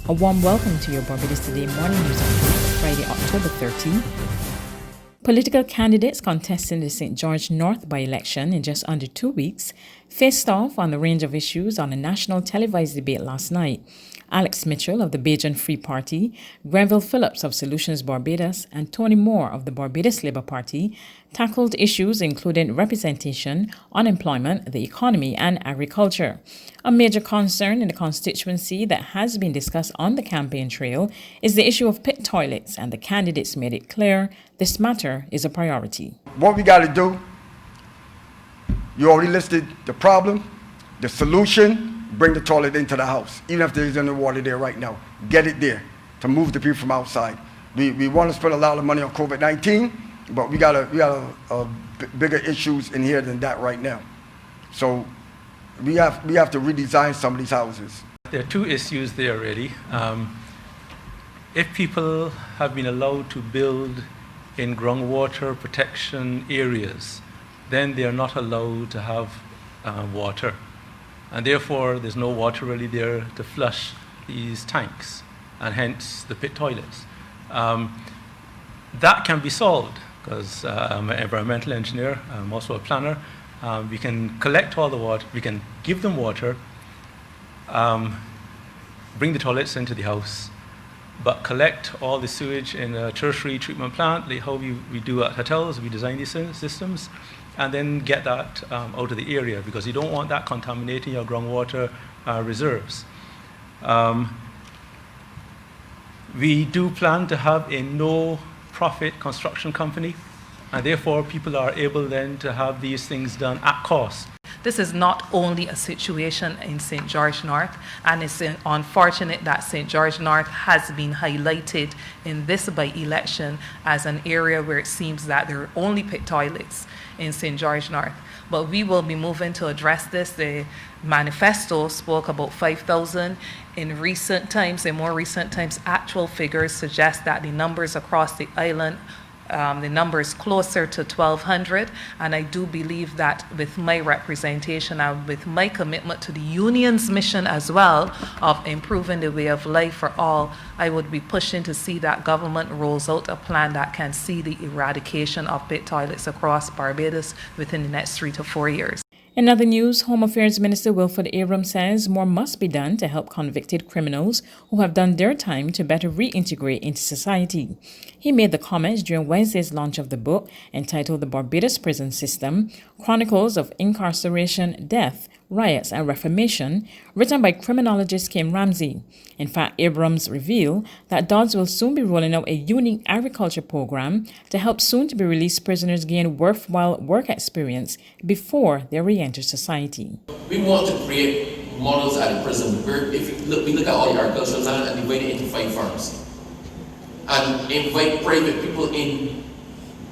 A warm welcome to your Barbados Today Morning News Update for Friday, October 13th. Political candidates contesting the St. George North by-election in just under 2 weeks faced off on a range of issues on a national televised debate last night. Alex Mitchell of the Bajan Free Party, Grenville Phillips of Solutions Barbados, and Tony Moore of the Barbados Labour Party tackled issues including representation, unemployment, the economy, and agriculture. A major concern in the constituency that has been discussed on the campaign trail is the issue of pit toilets, and the candidates made it clear this matter is a priority. What we got to do, you already listed the problem, the solution. Bring the toilet into the house, even if there isn't any water there right now. Get it there to move the people from outside. We want to spend a lot of money on COVID-19, but we got bigger issues in here than that right now. So we have to redesign some of these houses. There are two issues there really. If people have been allowed to build in groundwater protection areas, then they are not allowed to have water. And therefore, there's no water really there to flush these tanks, and hence the pit toilets. That can be solved because I'm an environmental engineer, I'm also a planner. We can collect all the water, we can give them water, bring the toilets into the house, but collect all the sewage in a tertiary treatment plant, like how we do at hotels. We design these systems, and then get that out of the area, because you don't want that contaminating your groundwater reserves. We do plan to have a no-profit construction company, and therefore people are able then to have these things done at cost. This is not only a situation in St. George North, and it's unfortunate that St. George North has been highlighted in this by-election as an area where it seems that there are only pit toilets in St. George North. But we will be moving to address this. The manifesto spoke about 5,000. In more recent times, actual figures suggest that the numbers across the island, the number is closer to 1,200, and I do believe that with my representation and with my commitment to the union's mission as well of improving the way of life for all, I would be pushing to see that government rolls out a plan that can see the eradication of pit toilets across Barbados within the next 3 to 4 years. In other news, Home Affairs Minister Wilfred Abrams says more must be done to help convicted criminals who have done their time to better reintegrate into society. He made the comments during Wednesday's launch of the book entitled The Barbados Prison System, Chronicles of Incarceration, Death, Riots and Reformation, written by criminologist Kim Ramsey. In fact, Abrams revealed that Dodds will soon be rolling out a unique agriculture program to help soon-to-be-released prisoners gain worthwhile work experience before they re-enter society. We want to create models at the prison where we look at all the agricultural land and divide it into 5 farms, and invite private people in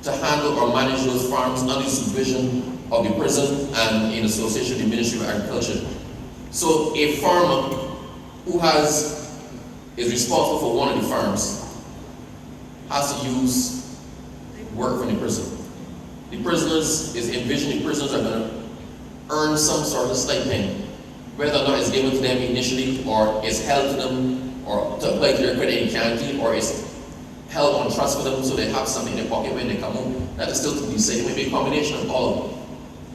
to handle or manage those farms under the supervision of the prison and in association with the Ministry of Agriculture. So a farmer who is responsible for one of the farms has to use work from the prison. The prisoners is envisioning prisoners are going to earn some sort of stipend, whether or not it's given to them initially or is held to them or to apply to their credit in county, or is held on trust for them so they have something in their pocket when they come home. That is still to be said. It may be a combination of all of them.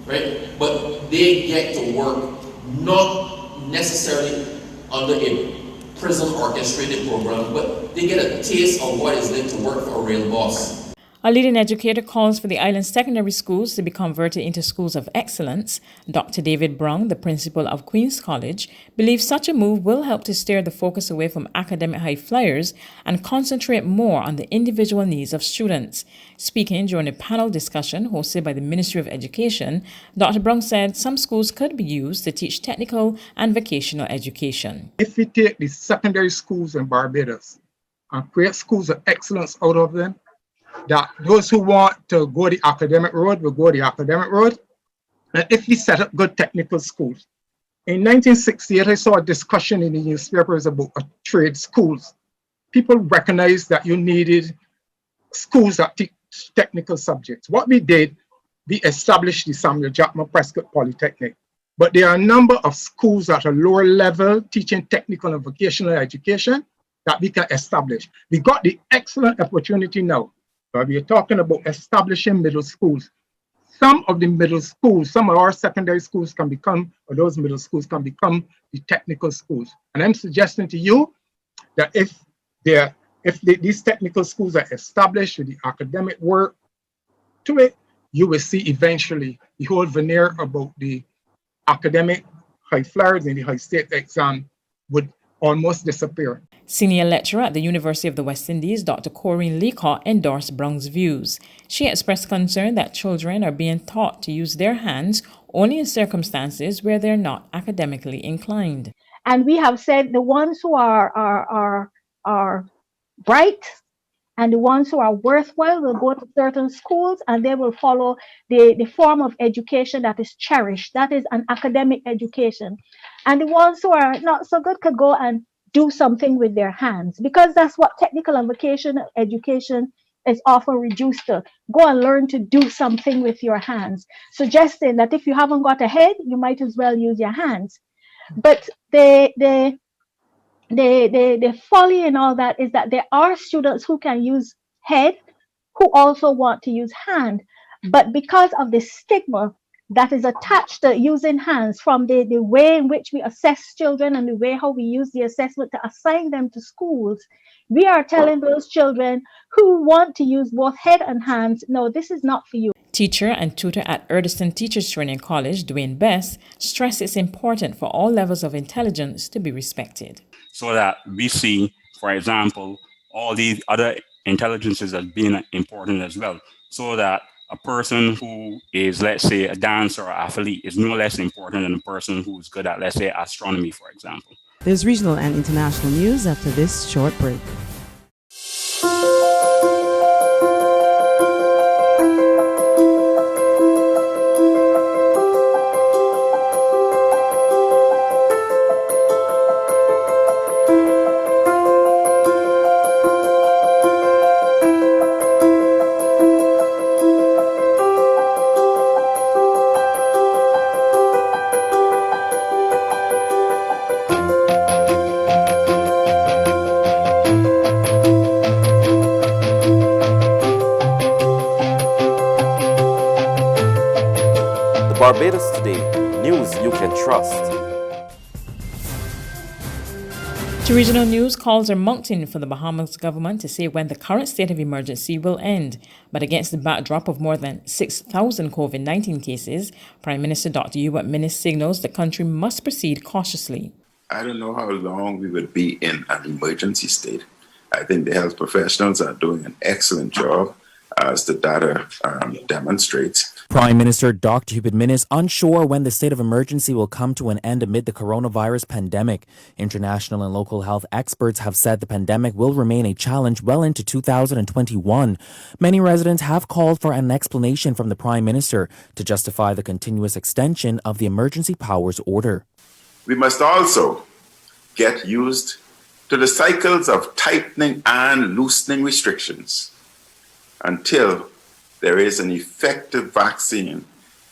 Right? But they get to work not necessarily under a prison orchestrated program, but they get a taste of what it's like to work for a real boss. A leading educator calls for the island's secondary schools to be converted into schools of excellence. Dr. David Brown, the principal of Queen's College, believes such a move will help to steer the focus away from academic high flyers and concentrate more on the individual needs of students. Speaking during a panel discussion hosted by the Ministry of Education, Dr. Brown said some schools could be used to teach technical and vocational education. If we take the secondary schools in Barbados and create schools of excellence out of them, that those who want to go the academic road will go the academic road. And if we set up good technical schools. In 1968, I saw a discussion in the newspapers about trade schools. People recognized that you needed schools that teach technical subjects. What we did, we established the Samuel Jackman Prescott Polytechnic. But there are a number of schools at a lower level teaching technical and vocational education that we can establish. We got the excellent opportunity now. We are talking about establishing middle schools. Some of the middle schools, some of our secondary schools can become, or those middle schools can become the technical schools. And I'm suggesting to you that if these technical schools are established with the academic work to it, you will see eventually the whole veneer about the academic high flyers and the high state exam would almost disappear. Senior lecturer at the University of the West Indies, Dr. Corinne Leacock, endorsed Brown's views. She expressed concern that children are being taught to use their hands only in circumstances where they're not academically inclined. And we have said the ones who are bright and the ones who are worthwhile will go to certain schools and they will follow the form of education that is cherished. That is an academic education. And the ones who are not so good could go and do something with their hands, because that's what technical and vocational education is often reduced to. Go and learn to do something with your hands, suggesting that if you haven't got a head, you might as well use your hands. But the folly in all that is that there are students who can use head who also want to use hand, but because of the stigma that is attached to using hands, from the way in which we assess children and the way how we use the assessment to assign them to schools, we are telling those children who want to use both head and hands, no, this is not for you. Teacher and tutor at Erdeston Teachers Training College, Dwayne Best, stressed it's important for all levels of intelligence to be respected. So that we see, for example, all these other intelligences as being important as well, so that a person who is, let's say, a dancer or athlete is no less important than a person who's good at, let's say, astronomy, for example. There's regional and international news after this short break. Barbados Today, news you can trust. To regional news, calls are mounting for the Bahamas government to say when the current state of emergency will end. But against the backdrop of more than 6,000 COVID-19 cases, Prime Minister Dr. Hubert Minnis signals the country must proceed cautiously. I don't know how long we will be in an emergency state. I think the health professionals are doing an excellent job, as the data demonstrates. Prime Minister Dr. Hubert Minnis unsure when the state of emergency will come to an end amid the coronavirus pandemic. International and local health experts have said the pandemic will remain a challenge well into 2021. Many residents have called for an explanation from the Prime Minister to justify the continuous extension of the emergency powers order. We must also get used to the cycles of tightening and loosening restrictions until there is an effective vaccine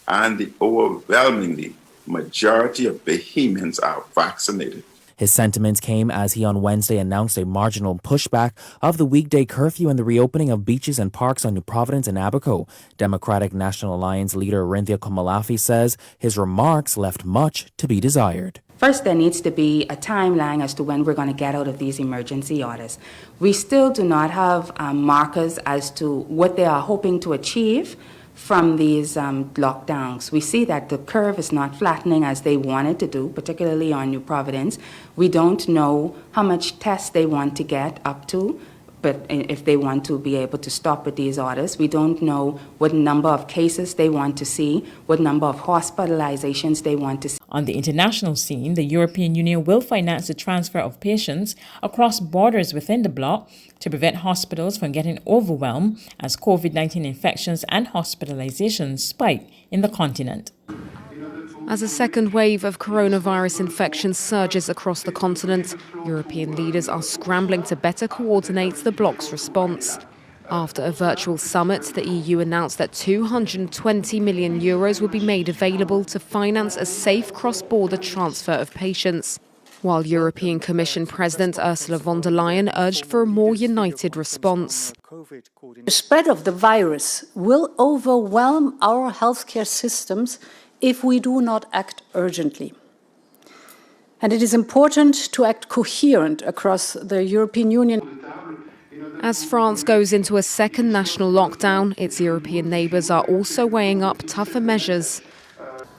and the overwhelmingly majority of Bahamians are vaccinated. His sentiments came as he on Wednesday announced a marginal pushback of the weekday curfew and the reopening of beaches and parks on New Providence and Abaco. Democratic National Alliance leader Arinthia Komalafi says his remarks left much to be desired. First, there needs to be a timeline as to when we're going to get out of these emergency orders. We still do not have markers as to what they are hoping to achieve from these lockdowns. We see that the curve is not flattening as they wanted to do, particularly on New Providence. We don't know how much tests they want to get up to, but if they want to be able to stop with these orders. We don't know what number of cases they want to see, what number of hospitalizations they want to see. On the international scene, the European Union will finance the transfer of patients across borders within the bloc to prevent hospitals from getting overwhelmed as COVID-19 infections and hospitalizations spike in the continent. As a second wave of coronavirus infections surges across the continent, European leaders are scrambling to better coordinate the bloc's response. After a virtual summit, the EU announced that €220 million would be made available to finance a safe cross-border transfer of patients, while European Commission President Ursula von der Leyen urged for a more united response. The spread of the virus will overwhelm our healthcare systems if we do not act urgently. And it is important to act coherent across the European Union. As France goes into a second national lockdown, its European neighbours are also weighing up tougher measures.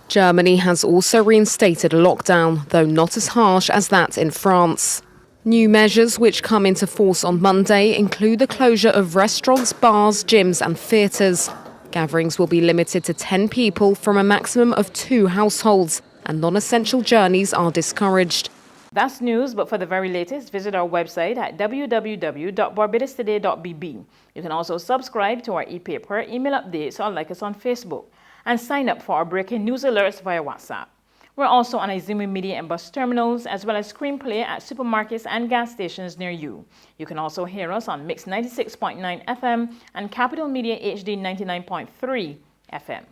Germany has also reinstated a lockdown, though not as harsh as that in France. New measures which come into force on Monday include the closure of restaurants, bars, gyms and theatres. Gatherings will be limited to 10 people from a maximum of 2 households, and non-essential journeys are discouraged. That's news, but for the very latest, visit our website at www.barbadostoday.bb. You can also subscribe to our e-paper, email updates, or like us on Facebook, and sign up for our breaking news alerts via WhatsApp. We're also on Izumi Media and bus terminals, as well as screenplay at supermarkets and gas stations near you. You can also hear us on Mix 96.9 FM and Capital Media HD 99.3 FM.